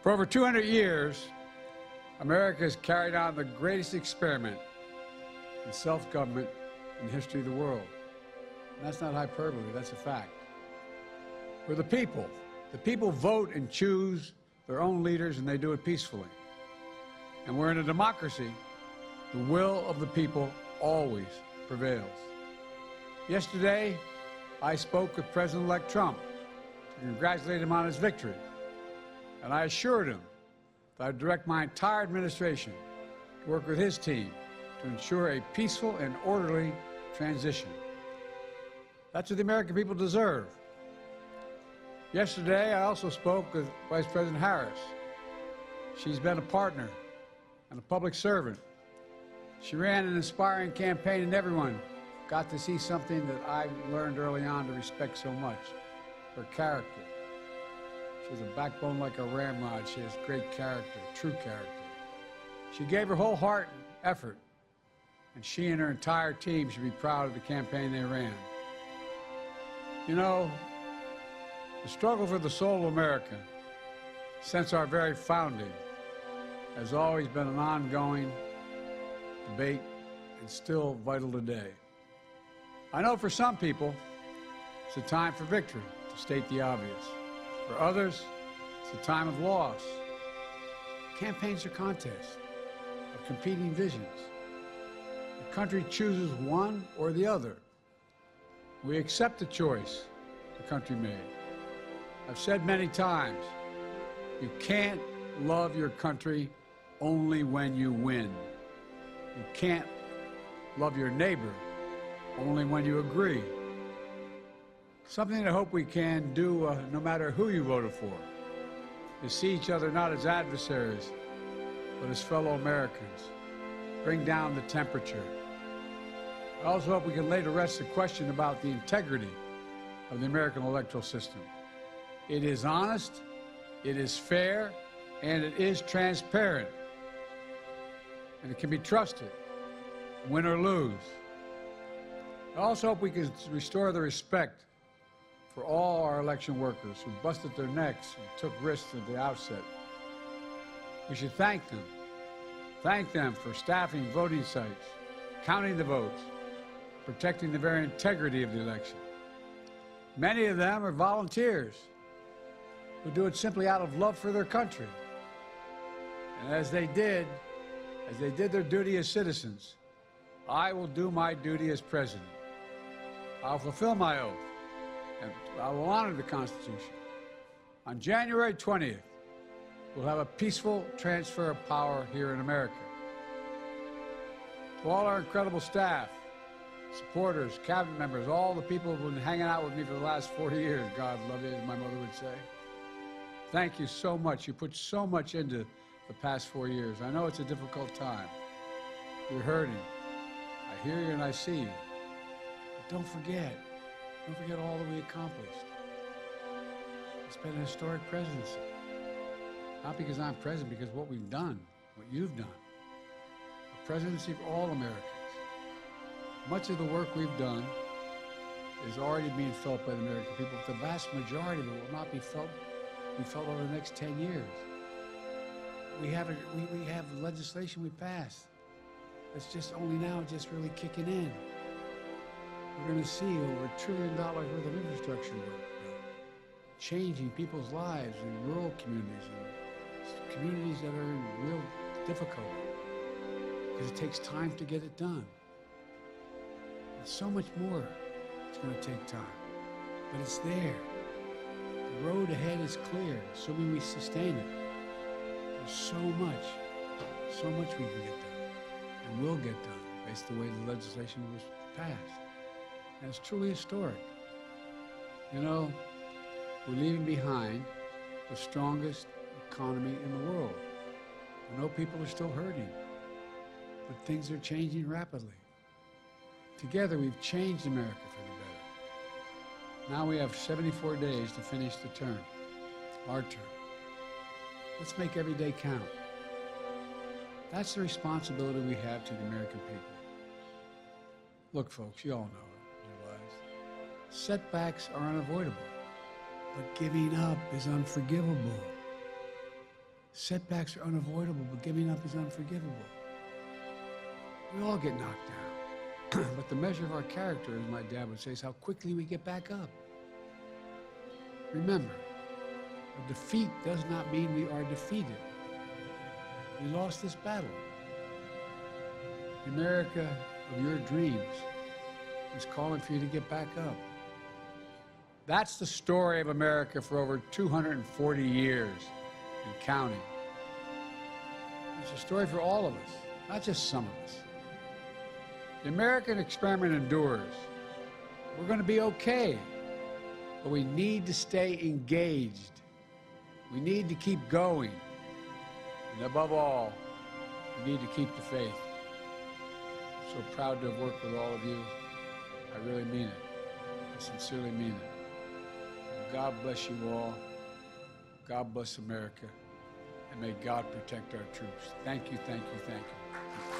For over 200 years, America has carried on the greatest experiment in self-government in the history of the world. And that's not hyperbole, that's a fact. We're the people. The people vote and choose their own leaders, and they do it peacefully. And we're in a democracy. The will of the people always prevails. Yesterday, I spoke with President-elect Trump to congratulate him on his victory. And I assured him that I'd direct my entire administration to work with his team to ensure a peaceful and orderly transition. That's what the American people deserve. Yesterday, I also spoke with Vice President Harris. She's been a partner and a public servant. She ran an inspiring campaign, and everyone got to see something that I learned early on to respect so much, her character. She has a backbone like a ramrod. She has great character, true character. She gave her whole heart and effort, and she and her entire team should be proud of the campaign they ran. You know, the struggle for the soul of America, since our very founding, has always been an ongoing debate and still vital today. I know for some people, it's a time for victory, to state the obvious. For others, it's a time of loss. Campaigns are contests of competing visions. The country chooses one or the other. We accept the choice the country made. I've said many times, you can't love your country only when you win. You can't love your neighbor only when you agree. Something I hope we can do, no matter who you voted for, is see each other not as adversaries, but as fellow Americans. Bring down the temperature. I also hope we can lay to rest the question about the integrity of the American electoral system. It is honest, it is fair, and it is transparent. And it can be trusted, win or lose. I also hope we can restore the respect for all our election workers who busted their necks and took risks at the outset. We should thank them. Thank them for staffing voting sites, counting the votes, protecting the very integrity of the election. Many of them are volunteers who do it simply out of love for their country. And as they did their duty as citizens, I will do my duty as president. I'll fulfill my oath, and I will honor the Constitution. On January 20th, we'll have a peaceful transfer of power here in America. To all our incredible staff, supporters, cabinet members, all the people who've been hanging out with me for the last 40 years, God love you, as my mother would say. Thank you so much. You put so much into the past 4 years. I know it's a difficult time. You're hurting. I hear you and I see you. But don't forget all that we accomplished. It's been a historic presidency. Not because I'm president, because what we've done, what you've done. A presidency for all Americans. Much of the work we've done is already being felt by the American people, but the vast majority of it will not be felt over the next 10 years. We have legislation we passed that's just only now just really kicking in. We're going to see over $1 trillion worth of infrastructure work changing people's lives in rural communities and communities that are in real difficulty because it takes time to get it done. And so much more it's going to take time, but it's there. The road ahead is clear, assuming we sustain it. There's so much we can get done and will get done based on the way the legislation was passed. And it's truly historic. You know, we're leaving behind the strongest economy in the world. I know people are still hurting, but things are changing rapidly. Together, we've changed America for the better. Now we have 74 days to finish the term, our term. Let's make every day count. That's the responsibility we have to the American people. Look, folks, you all know it in your lives. Setbacks are unavoidable, but giving up is unforgivable. Setbacks are unavoidable, but giving up is unforgivable. We all get knocked down. But the measure of our character, as my dad would say, is how quickly we get back up. Remember, a defeat does not mean we are defeated. We lost this battle. The America of your dreams is calling for you to get back up. That's the story of America for over 240 years and counting. It's a story for all of us, not just some of us. The American experiment endures. We're going to be okay, but we need to stay engaged. We need to keep going. And above all, we need to keep the faith. I'm so proud to have worked with all of you. I really mean it. I sincerely mean it. God bless you all. God bless America. And may God protect our troops. Thank you, thank you, thank you.